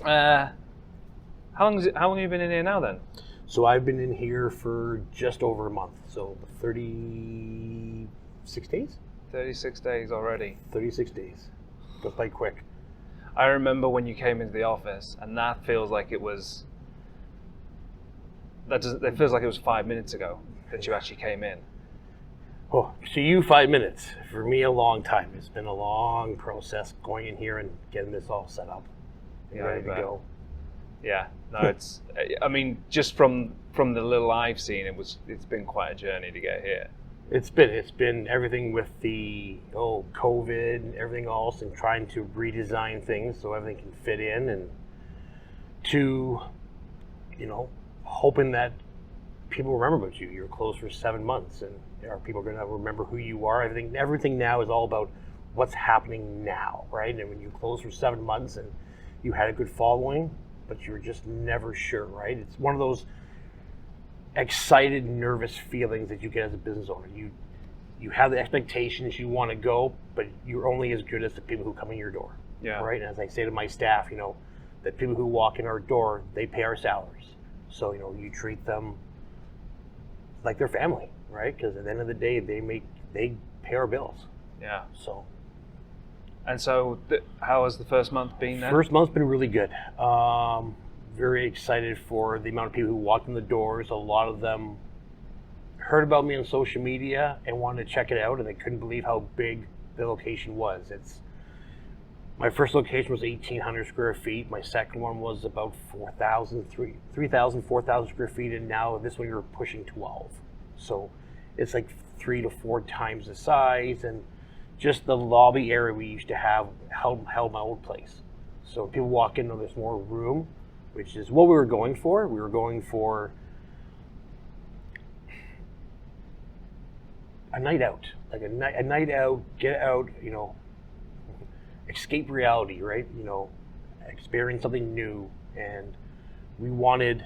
How long have you been in here now then? So I've been in here for just over a month, so 36 days? 36 days already. 36 days. Goes by quick. I remember when you came into the office, and that feels like it was. It feels like it was 5 minutes ago that you actually came in. Oh, to you 5 minutes. For me, a long time. It's been a long process going in here and getting this all set up and ready to go. Yeah, no, it's. I mean, just from the little I've seen, it's been quite a journey to get here. It's been everything with the COVID and everything else, and trying to redesign things so everything can fit in, and to, hoping that people remember about you. You're closed for 7 months, and are people going to remember who you are? Everything now is all about what's happening now, right? And when you close for 7 months and you had a good following, but you're just never sure, right? It's one of those excited, nervous feelings that you get as a business owner. You have the expectations you want to go, but you're only as good as the people who come in your door. Yeah. Right? And as I say to my staff, that people who walk in our door, they pay our salaries. So, you treat them like their family, right? Because at the end of the day, they pay our bills. Yeah. So. And so, how has the first month been then? First month's been really good. Very excited for the amount of people who walked in the doors. A lot of them heard about me on social media and wanted to check it out, and they couldn't believe how big the location was. My first location was 1,800 square feet. My second one was about 4,000 square feet, and now this one you're pushing 12. So it's like 3 to 4 times the size, and just the lobby area we used to have held my old place. So people walk in, there's more room, which is what we were going for. We were going for a night out, like a night out, get out, escape reality, right? Experience something new. And we wanted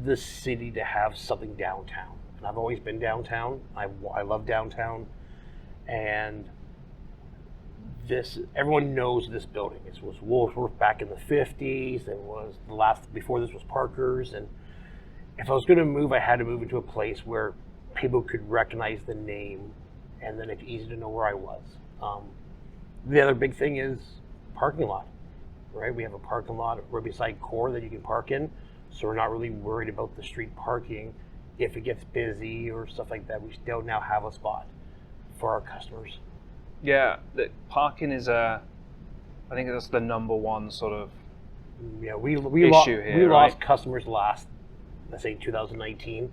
the city to have something downtown. And I've always been downtown. I love downtown. And everyone knows this building. It was Woolworth back in the 50s. It was before this was Parker's. And if I was going to move, I had to move into a place where people could recognize the name, and then it's easy to know where I was. The other big thing is parking lot, right? We have a parking lot right beside Core that you can park in, so we're not really worried about the street parking. If it gets busy or stuff like that, we still now have a spot for our customers. Yeah, the parking is I think that's the number one sort of issue here. We lost customers last, let's say 2019,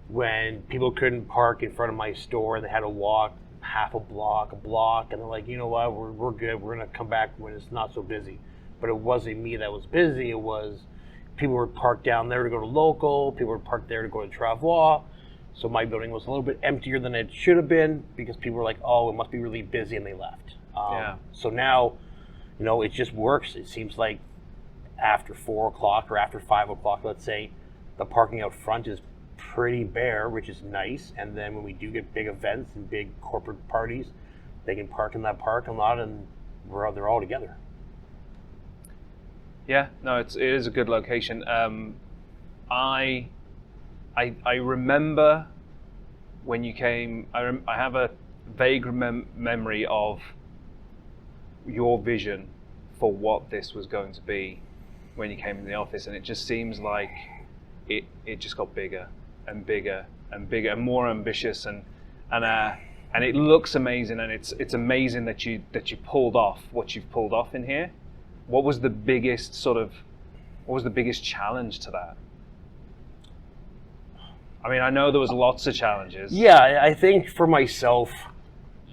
when people couldn't park in front of my store and they had to walk half a block, and they're like, you know what, we're good. We're going to come back when it's not so busy. But it wasn't me that was busy. It was people were parked down there to go to local. People were parked there to go to Travois. So my building was a little bit emptier than it should have been because people were like, oh, it must be really busy, and they left. So now, it just works. It seems like after 4 o'clock or after 5 o'clock, let's say, the parking out front is pretty bare, which is nice. And then when we do get big events and big corporate parties, they can park in that parking lot, and they're all together. Yeah, no, it is a good location. I remember when you came. I have a vague memory of your vision for what this was going to be when you came in the office, and it just seems like it just got bigger and bigger and bigger and more ambitious, and it looks amazing, and it's amazing that you pulled off what you've pulled off in here. What was the biggest challenge to that? I mean, I know there was lots of challenges. Yeah, I think for myself,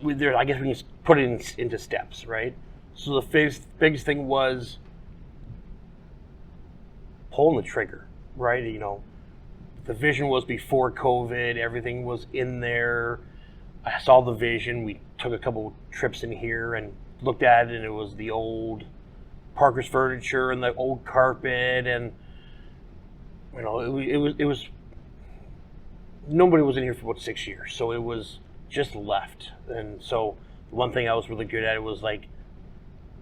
I guess we can put it into steps, right? So the biggest thing was pulling the trigger, right? The vision was before COVID, everything was in there. I saw the vision. We took a couple trips in here and looked at it, and it was the old Parker's furniture and the old carpet, and it was nobody was in here for about 6 years, so it was just left. And so the one thing I was really good at was like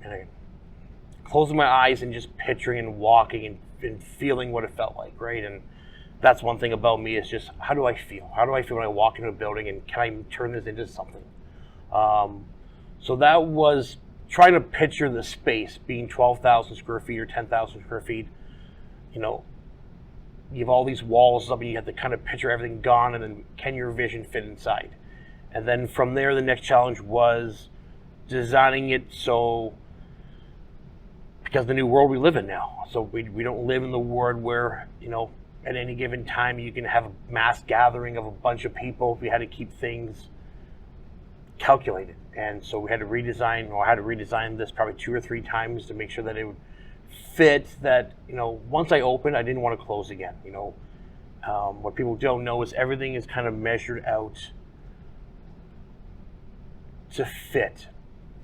and I closing my eyes and just picturing and walking and feeling what it felt like, right? And that's one thing about me is just, how do I feel? How do I feel when I walk into a building, and can I turn this into something? So that was trying to picture the space being 12,000 square feet or 10,000 square feet. You know, you have all these walls up and you have to kind of picture everything gone, and then can your vision fit inside? And then from there, the next challenge was designing it so, because the new world we live in now. So we don't live in the world where, you know, at any given time you can have a mass gathering of a bunch of people. We had to keep things calculated. And so we had to redesign, or I had to redesign this probably 2 or 3 times to make sure that it would fit, that, you know, once I opened, I didn't want to close again. You know, what people don't know is everything is kind of measured out to fit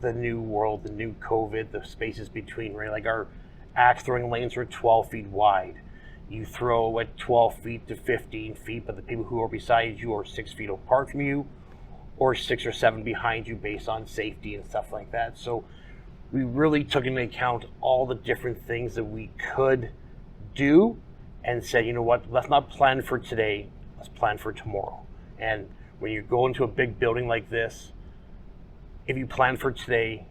the new world, the new COVID, the spaces between, right? Like our axe throwing lanes are 12 feet wide. You throw at 12 feet to 15 feet, but the people who are beside you are 6 feet apart from you, or 6 or 7 behind you based on safety and stuff like that. So we really took into account all the different things that we could do and said, you know what, let's not plan for today, let's plan for tomorrow. And when you go into a big building like this, if you plan for today,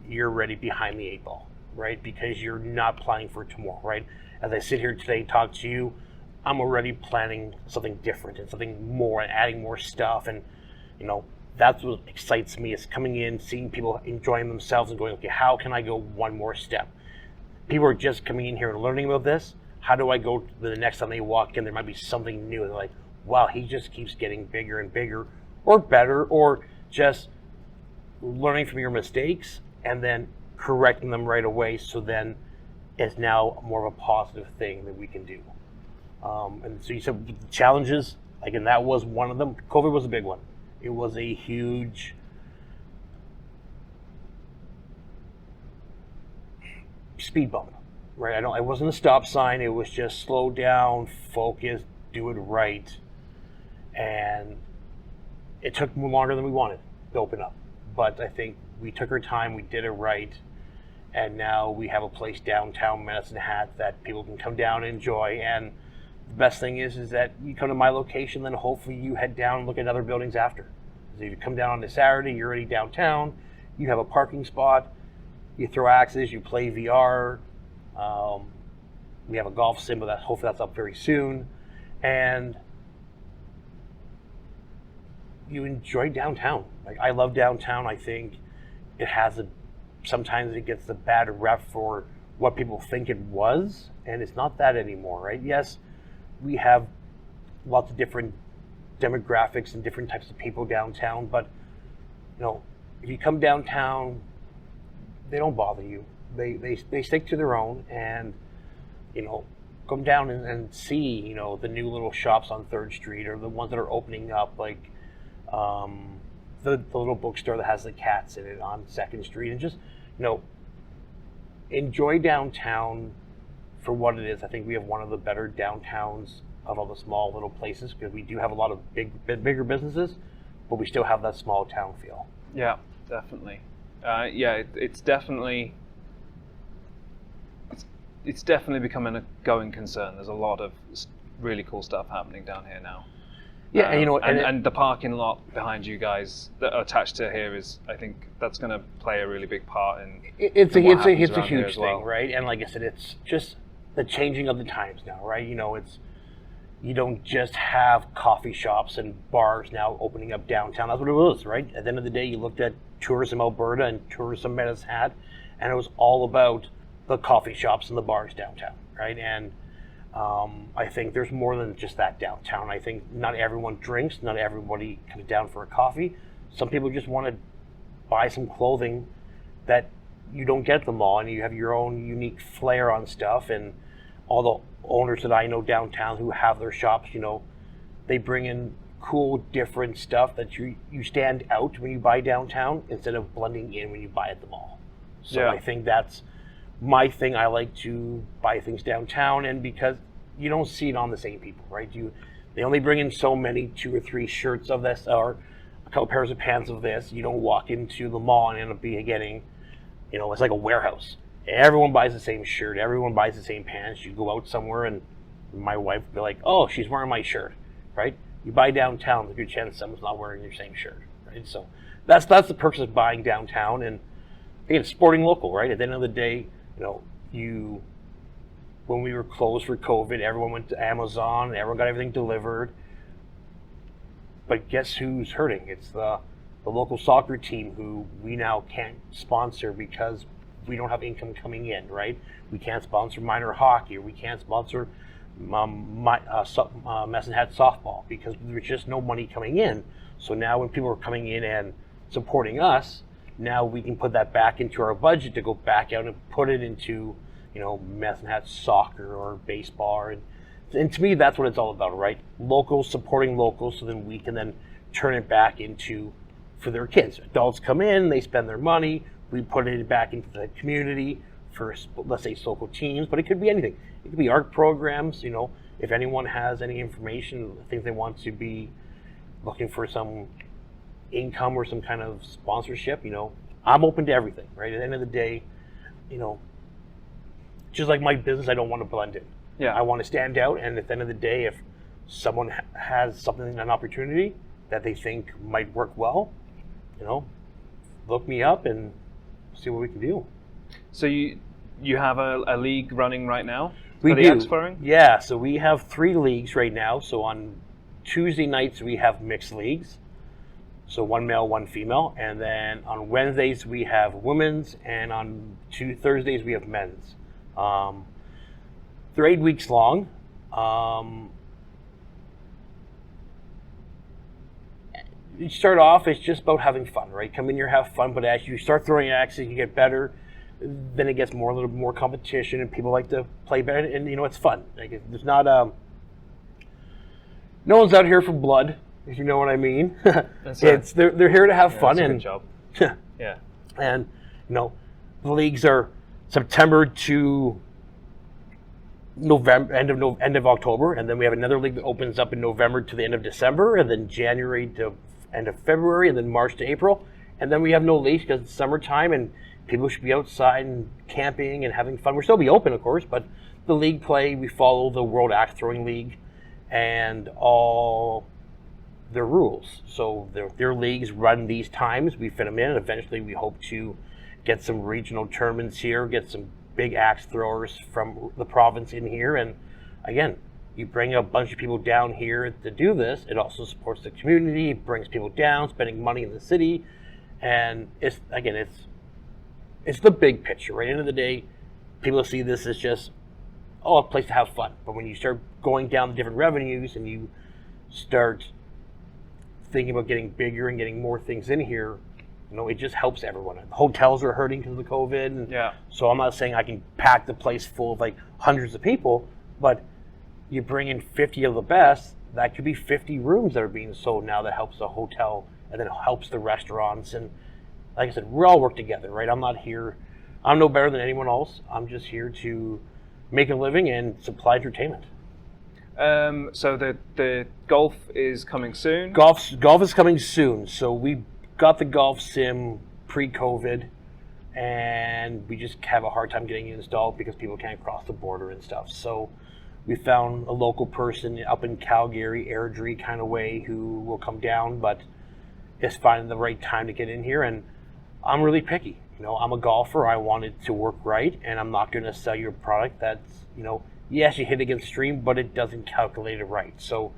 you're already behind the 8 ball, right? Because you're not planning for tomorrow, right? As I sit here today and talk to you, I'm already planning something different and something more and adding more stuff. And, you know, that's what excites me, is coming in, seeing people enjoying themselves and going, okay, how can I go one more step? People are just coming in here and learning about this. How do I go to the next time they walk in? There might be something new. They're like, wow, he just keeps getting bigger and bigger, or better, or just learning from your mistakes and then correcting them right away. So then it's now more of a positive thing that we can do. And so you said the challenges, again, that was one of them. COVID was a big one. It was a huge speed bump, right? It wasn't a stop sign. It was just slow down, focus, do it right. And it took longer than we wanted to open up. But I think we took our time, we did it right. And now we have a place downtown Medicine Hat that people can come down and enjoy. And the best thing is that you come to my location, then hopefully you head down and look at other buildings after. So if you come down on a Saturday, you're already downtown, you have a parking spot, you throw axes, you play VR. We have a golf sim, but hopefully that's up very soon. And you enjoy downtown. Like, I love downtown. I think it has sometimes it gets the bad rep for what people think it was, and it's not that anymore, right? Yes, we have lots of different demographics and different types of people downtown, but, you know, if you come downtown, they don't bother you. They stick to their own, and, you know, come down and see, you know, the new little shops on 3rd Street, or the ones that are opening up, like the little bookstore that has the cats in it on 2nd Street, and just, you know, enjoy downtown for what it is. I think we have one of the better downtowns of all the small little places, because we do have a lot of bigger businesses, but we still have that small town feel. Yeah, definitely. It's definitely becoming a going concern. There's a lot of really cool stuff happening down here now. Yeah, and, you know, and the parking lot behind you guys that are attached to here is, I think that's going to play a really big part in. It's a huge well. thing, right? And like I said, it's just the changing of the times now, right? You know, you don't just have coffee shops and bars now opening up downtown. That's what it was, right? At the end of the day, you looked at Tourism Alberta and Tourism Medicine Hat, and it was all about the coffee shops and the bars downtown, right? And I think there's more than just that downtown. I think not everyone drinks, not everybody comes down for a coffee. Some people just want to buy some clothing that you don't get at the mall, and you have your own unique flair on stuff. And all the owners that I know downtown who have their shops, you know, they bring in cool, different stuff that you stand out when you buy downtown instead of blending in when you buy at the mall. So yeah. I think that's my thing. I like to buy things downtown, and because you don't see it on the same people, right? They only bring in so many 2 or 3 shirts of this, or a couple pairs of pants of this. You don't walk into the mall and end up getting it's like a warehouse. Everyone buys the same shirt. Everyone buys the same pants. You go out somewhere and my wife will be like, oh, she's wearing my shirt, right? You buy downtown, there's a good chance someone's not wearing your same shirt, right? So that's the purpose of buying downtown. And again, sporting local, right? At the end of the day, when we were closed for COVID, everyone went to Amazon and everyone got everything delivered. But guess who's hurting? It's the local soccer team who we now can't sponsor because we don't have income coming in, right? We can't sponsor minor hockey, or we can't sponsor Medicine Hat softball because there's just no money coming in. So now when people are coming in and supporting us, now we can put that back into our budget to go back out and put it into, Medicine Hat soccer or baseball. And to me, that's what it's all about, right? Locals supporting locals, so then we can then turn it back into for their kids. Adults come in, they spend their money, we put it back into the community for, let's say, local teams, but it could be anything. It could be art programs. If anyone has any information, things they want to be looking for some income or some kind of sponsorship, I'm open to everything, right? At the end of the day, just like my business, I don't want to blend in. Yeah. I want to stand out, and at the end of the day, if someone has something, an opportunity that they think might work well, look me up and see what we can do. So you have a league running right now? We for the do. axe throwing? Yeah, so we have 3 leagues right now. So on Tuesday nights we have mixed leagues. So 1 male, 1 female. And then on Wednesdays we have women's, and on Thursdays we have men's. They're 8 weeks long. You start off, it's just about having fun, right? Come in here, have fun, but as you start throwing axes, you get better. Then it gets a little more competition, and people like to play better, and it's fun. Like, there's not no one's out here for blood, if you know what I mean. They're here to have fun. That's a and good job. Yeah. And the leagues are September to November, end of October, and then we have another league that opens up in November to the end of December, and then January to end of February, and then March to April, and then we have no leash because it's summertime and people should be outside and camping and having fun. We'll still be open, of course, but the league play, we follow the World Axe Throwing League and all their rules. So their leagues run these times. We fit them in, and eventually we hope to get some regional tournaments here, get some big axe throwers from the province in here. And again, you bring a bunch of people down here to do this. It also supports the community, it brings people down, spending money in the city. And it's the big picture, right? At the end of the day, people see this as just, a place to have fun. But when you start going down the different revenues and you start thinking about getting bigger and getting more things in here, it just helps everyone. The hotels are hurting because of the COVID. And so I'm not saying I can pack the place full of like hundreds of people, but you bring in 50 of the best, that could be 50 rooms that are being sold now. That helps the hotel, and then it helps the restaurants. And like I said, we all work together, right? I'm no better than anyone else. I'm just here to make a living and supply entertainment. So the golf is coming soon? Golf is coming soon. So we got the golf sim pre-COVID, and we just have a hard time getting it installed because people can't cross the border and stuff. So we found a local person up in Calgary, Airdrie kind of way, who will come down, but it's finding the right time to get in here. And I'm really picky. I'm a golfer. I want it to work right, and I'm not going to sell you a product that's, yes, you hit against stream, but it doesn't calculate it right. So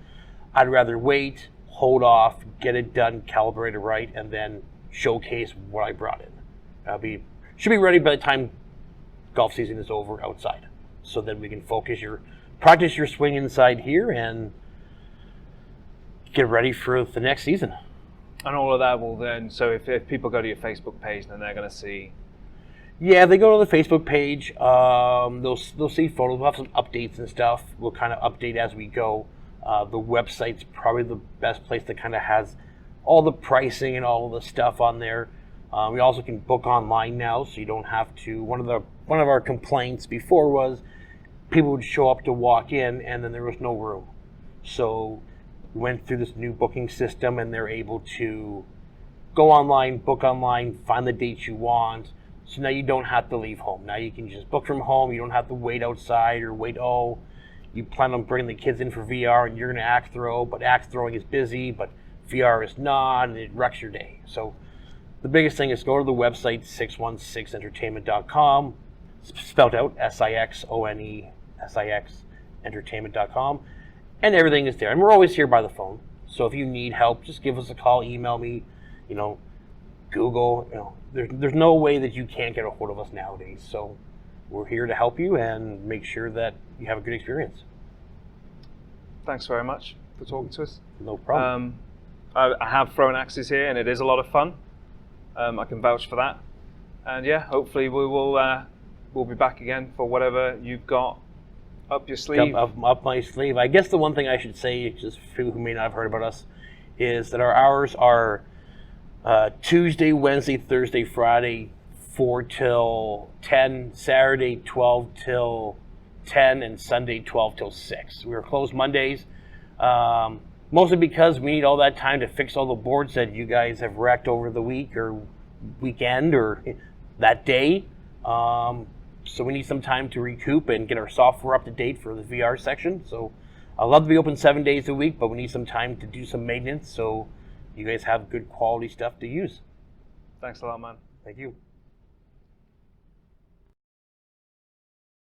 I'd rather wait, hold off, get it done, calibrate it right, and then showcase what I brought in. Should be ready by the time golf season is over outside. So then we can practice your swing inside here and get ready for the next season. And all of that will then, so if people go to your Facebook page, then they're going to see. Yeah, they go to the Facebook page. They'll see photos. We'll have some updates and stuff. We'll kind of update as we go. The website's probably the best place that kind of has all the pricing and all of the stuff on there. We also can book online now, so you don't have to. One of our complaints before was people would show up to walk in and then there was no room. So we went through this new booking system, and they're able to go online, book online, find the dates you want. So now you don't have to leave home. Now you can just book from home. You don't have to wait outside or wait. Oh, you plan on bringing the kids in for VR and you're going to axe throw, but axe throwing is busy, but VR is not, and it wrecks your day. So the biggest thing is go to the website 616entertainment.com, spelled out SIXONE, entertainment.com, and everything is there. And we're always here by the phone. So if you need help, just give us a call, email me, Google. There's no way that you can't get a hold of us nowadays. So we're here to help you and make sure that you have a good experience. Thanks very much for talking to us. No problem. I have thrown axes here, and it is a lot of fun. I can vouch for that. And yeah, hopefully we'll be back again for whatever you've got up your sleeve. Up my sleeve. I guess the one thing I should say, just for people who may not have heard about us, is that our hours are Tuesday, Wednesday, Thursday, Friday, 4 till 10, Saturday, 12 till 10, and Sunday, 12 till 6. We are closed Mondays, mostly because we need all that time to fix all the boards that you guys have wrecked over the week or weekend or that day. So we need some time to recoup and get our software up to date for the VR section. So I'd love to be open 7 days a week, but we need some time to do some maintenance so you guys have good quality stuff to use. Thanks a lot, man. Thank you.